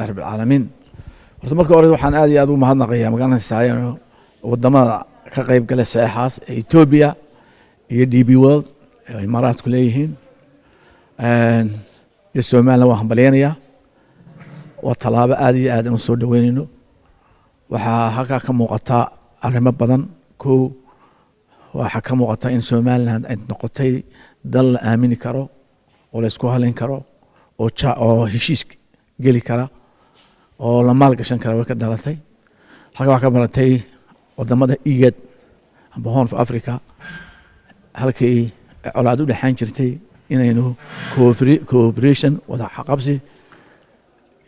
رب العالمين. horta marka hore waxaan aad iyo aad ugu mahadnaqayaa magaranaysaa wadamada ka qayb galay saxaas Ethiopia iyo DB World ay Imaaraadku leeyihiin iyo Soomaaliya waxaan baleenayaa waa talaabo aad iyo aad u soo dhaweynayno waxaa halka ka muuqata arrimo badan waxaa ka muuqata in Soomaaliland ay noqotay dal la aamini karo oo la isku haleyn karo oo heshiis geli kara oo la maal gashan kara ka dhalatay halka waxa ka baratay wadamada IGAD amba Horn of Africa halkii colaad u dhaxan jirtay inaynu cooperation wada qabsi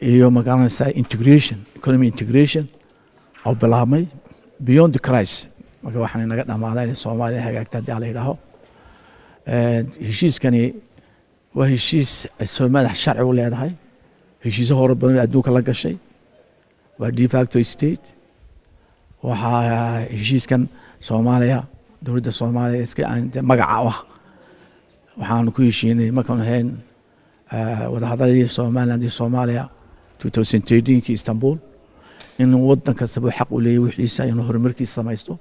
iyo magaranaysaa integration economy integration oo bilaabmay beyond the crisis marka waxaan inaga dhamaaday in Soomaaliya hagaagta hadii la yiraahdo heshiiskani waa heshiis Soomaaliya sharci u leedahay heshiis hore badan adduunka la gashay waa de facto state waxa heshiiskan Soomaaliya dawladda Soomaaliya iska magaca waxaan ku heshiinay markaan ahayn wada hadalada Soomaaliya 2013 ki Istanbul in wadan kasta uu xaq u leeyahay wixiisa inuu horumarkiisa samaysto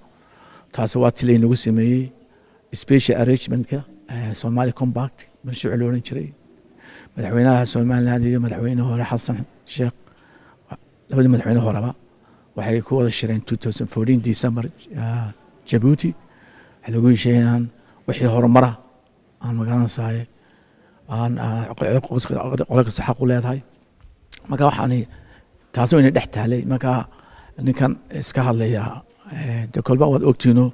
taas waa tilay nagu sameeyay special arrangement-ka Somali Compact mashruuc loo oran jiray madaxweynaha Soomaaliland iyo madaxweynaha hore Xasan Sheekh labada madaxweyne horeba waxay ku wada shireen 2014 December Djibouti lagu heshiiyeen wixii horumara aan magaranaysaa aan qolka xaq u leedahay marka waxaan taas oo inay dhex taalay marka ninkan iska hadlaya de kolba wad ogtiino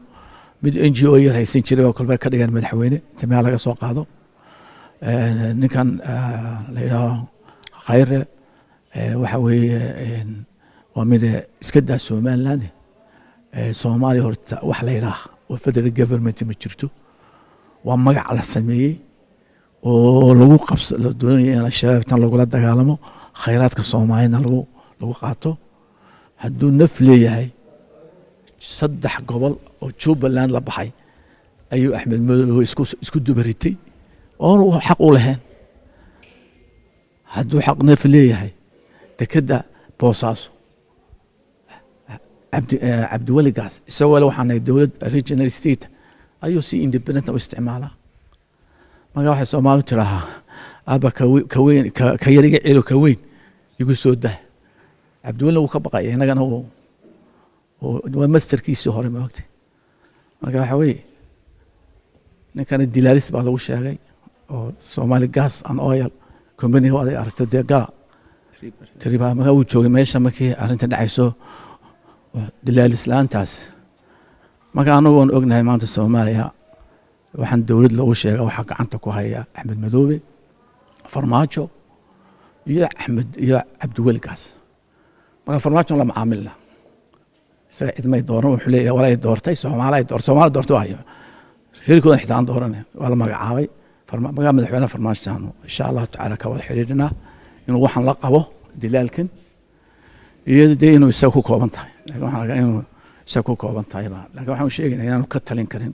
mid NGO yar haysan jiray oo kolba ka dhigan madaxweyne tamay laga soo qaado ninkan la yiraahdo khayre waxa weeye waa mid iska daa Soomaaliland Soomaaliya horta wax la yiraahdo oo federal government ma jirto waa magac la sameeyay oo lagu qabsado doonaya in shabaabtan lagu la dagaalamo khayraadka Soomaaliyana lagu qaato hadduu naf leeyahay saddex gobol oo Jubaland la baxay ayuu Axmed Madow isku dubaritay oo xaq u lahayn hadduu xaq naf leeyahay dekada Boosaaso عبد الولي قاس سوى له حنا دولة regional state أيو سي independent أو استعمالها ما قال واحد سومالو تراها أبا كوين كيرجع إله كوين يقول سوده عبد الولي وخبقة هنا كان هو ماستر كيس هوري ما وقتي ما قال حوي كان الدلاليس بعض وش هاي أو سومالي قاس عن أويل كومباني هو هذا أركت ده قال تريبا ما هو جوي ما يسمى كي أنت دعيسو دلاليس لانتاس ما كانوا يقولون أغنى ما أنت الصومالية وحن دولد له شيء أو حق عنك وهي أحمد مدوبي فرماجو يا أحمد يا عبد الولقاس ما فرماجو لما عاملنا سعيد ما يدورون حليه ولا يدورتي صومالي يدور صومالي دورتوا هي يكون إحدى دورنا ولا ما قاعي ما قام الحين فرماج ثانو إن شاء الله تعالى كول حريرنا إنه وحن لقبه دلالكن يدي إنه يسوي كوبنتاي لكن waxaan inuu isagu kooban tahay laakiin waxaan sheegaynaa inaanu ka talin karin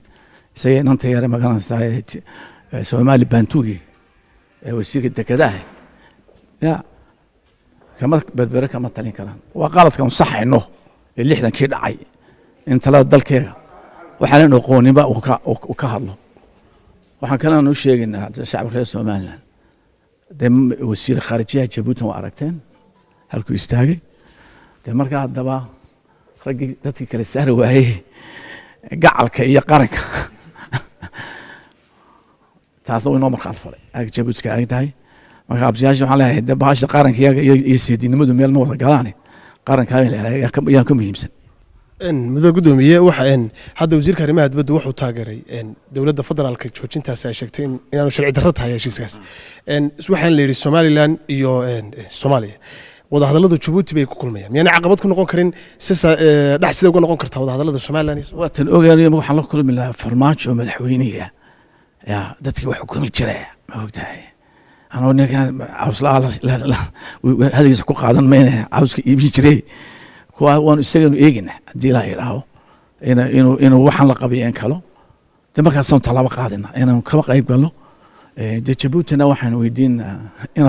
isagoo inanta yar magaranaysaa Soomaali Bantugi wasiirka dekedaha ya kama berbere kama talin karaan waa qaladkan saxayno 60 kii dhacay inta la dalkeega waxaan aqooniba uu ka hadlo waxaan kalena u sheegaynaa shacabka reer Soomaaliland wasiir kharijiyaha Djibouti waa aragteen halkuu istaagay markaa hadaba ragii dadkii kala saari waayay gacalka iyo qaranka taas oo inoo marxad falay Djibouti ay tahay marka absiyaasha waxaan leeyahay dabaasha qaranka iyo siidinimadu meel ma wada galaan qaranka ayaa ka muhiimsan muddo gudoomiye waxa hadda wasiirka arrimaha dibadda wuxuu taageeray dawladda federaalka joojintaas ay sheegtay inaanu sharci darro tahay heshiiskaas waxaan leeyahay Somaliland iyo Soomaaliya wada hadallada Djibouti bay ku kulmayaan yani caqabad ku noqon karin dhax sida uga noqon karta wada hadallada Somaliland waa tan ogaanay waxaan la kulmi lahaa farmaajo madaxweynaha ya dadkii wax xukumi jiray ma ogtahay anoo ninkan awsla hadiisa ku qaadan meena awska iibin jiray kuwa waan isaga eegina hadii la yiraahdo inuu waxaan la qabiyeen kalo de markaas aan talaabo qaadina inaan kaba qayb galno jabuutina waxaan weydiinaa in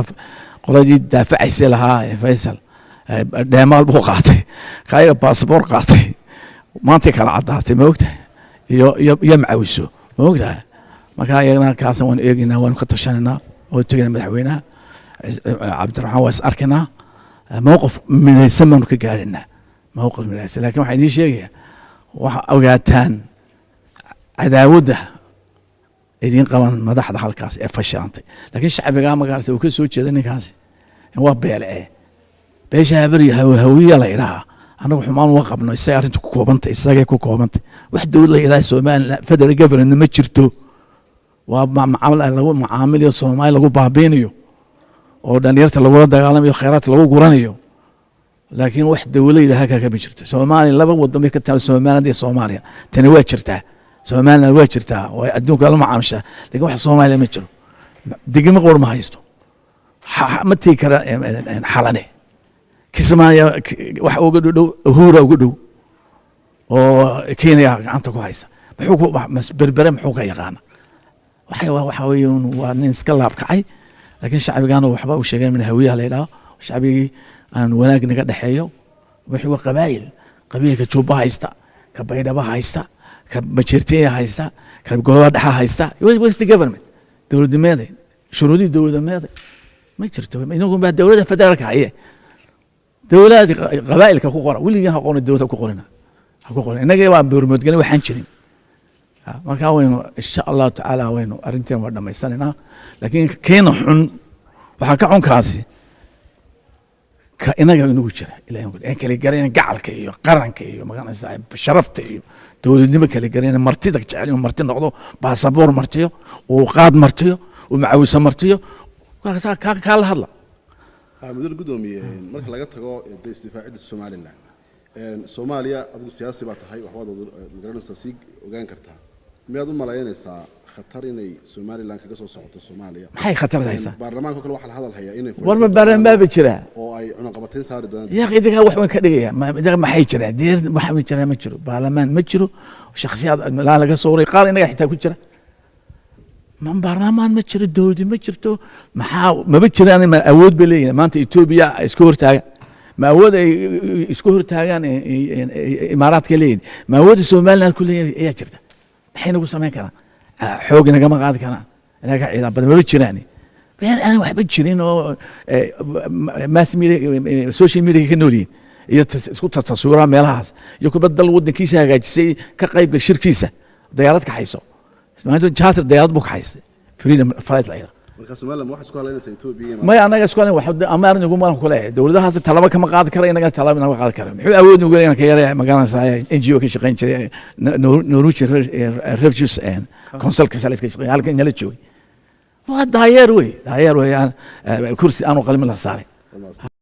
qoladii daafacaysay lahaa faysal dheemaal buu qaatay kaayaga baasboor qaatay maantay kala caddaatay ma ogtahay iyo macawiso ma ogtahay marka iyagana kaasan waan eegaynaa waan ka tashananaa oo tegaynaa madaxweynaha cabdiraxmaan waa is arkaynaa mowqif midaysan baanu ka gaadhinaa mowqif midaysan laakiin waxaan idiin sheegayaa waxa ogaataan cadaawadda idiin qaban madaxda halkaas ee fashilantay laakiin shacbigaa magaarsa uu ka soo jeeda ninkaasi waa beelcee beesha habari hawiya la idhahaa anagu xumaan waa qabno isaga arrintu ku koobantay isagay ku koobantay wax dowlad la idhaha Soomaaliland federal government ma jirto waa lagu macaamiliyo Soomaali lagu baabiinayo oo dhalinyarta lagula dagaalamayo khayraadka lagu guranayo laakiin wax dowlad ilaha ka ma jirto Soomaaliya laba waddan ka taal Soomaaliland iyo Soomaaliya tani waa jirtaa Soomaaliland waa jirtaa oo adduunka la macaamisha laakiin wax Soomaaliya ma jiro digma qoor ma haysto ma tii kara xalane kismaayo wax uga dhow huura uga dhow oo Kenya gacanta ku haysa muxuu ku berbere muxuu ka yaqaan waxa weeyaan waa nin iska laab kacay laakiin shacbigaana waxba u sheegay min hawiyaha la yiraahdo shacbigii aan wanaag naga dhaxeeyo wixii qabiilka Jubba haysta ka Baydhabo haysta ka Majeerteen haysta ka Gobolka Dhexe haysta was the government dowladnimada shuruudii dowladnimada ma jirto inagu ma dowladda federaalka haye dowladda qabaa'ilka ku qora weligaa aqoon dowladda ku qorina inaga waa burmud galay waxaan jirin marka waynu insha Allah taala waynu arinteen waa dhamaysanayna laakiin keena xun waxa ka xunkaasi ka inaga inagu jira ilaahay kale gareen gacalka iyo qaranka iyo magacanaysa sharafta iyo dowladnimo kale gareen martida jecel marti noqdo baasaboor martiyo oo qaad martiyo oo macawiso martiyo ka la hadla muddo gudoomiye marka laga tago istifaacidda Soomaaliland Soomaaliya adigu siyaasi baa tahay waxbaad magaranaysaa si ogaan kartaa miyaad u malaynaysaa khatar inay Soomaaliland kaga soo socoto Soomaaliya maxay khatar haysaa baarlamaanka kale waxa la hadal hayaa inay warma baarlamaan ba jira oo ay cunaqabateyn saari doonaan yaa idiga wax weyn ka dhigaya maxay jira deer waxa ma jira ma jiro baarlamaan ma jiro shakhsiyaad la laga soo waray qaar inaga xitaa ku jira man baarlamaan ma jiro dowlad ma jirto maxaa ma jiraan ma awood baleeyay maanta Ethiopia isku hortaagan ma awood ay isku hortaagan imaaraadka leeyahay ma awood Soomaaliland ku leeyahay ayaa jirta maxay nagu sameyn karaan xoog inaga ma qaadi karaan inaga ciidan badan ma jiraan been aan waxba jirin oo mass media social media ka nooliyeen iyo isku tasawira meelahaas iyo kubadda wadankiisa hagaajisay ka qayb shirkiisa diyaarad ka hayso maanta charter diyaarad buu ka haysay freedom flight la yiraahdo marka Soomaaliland waxa isku haleynaysaa Ethiopia ma anaga isku haleyn waxa amaar nagu ma ku leeyahay dawladahaas talaba kama qaadi kara inaga talaba inaga qaadi kara muxuu awood ugu leeyahay ka yaray magaalada NGO ka shaqeyn jiray Norwegian Refugees and Council ka shaqeyn halkan la joogay waa daayeer way kursi aanu qalin la saaray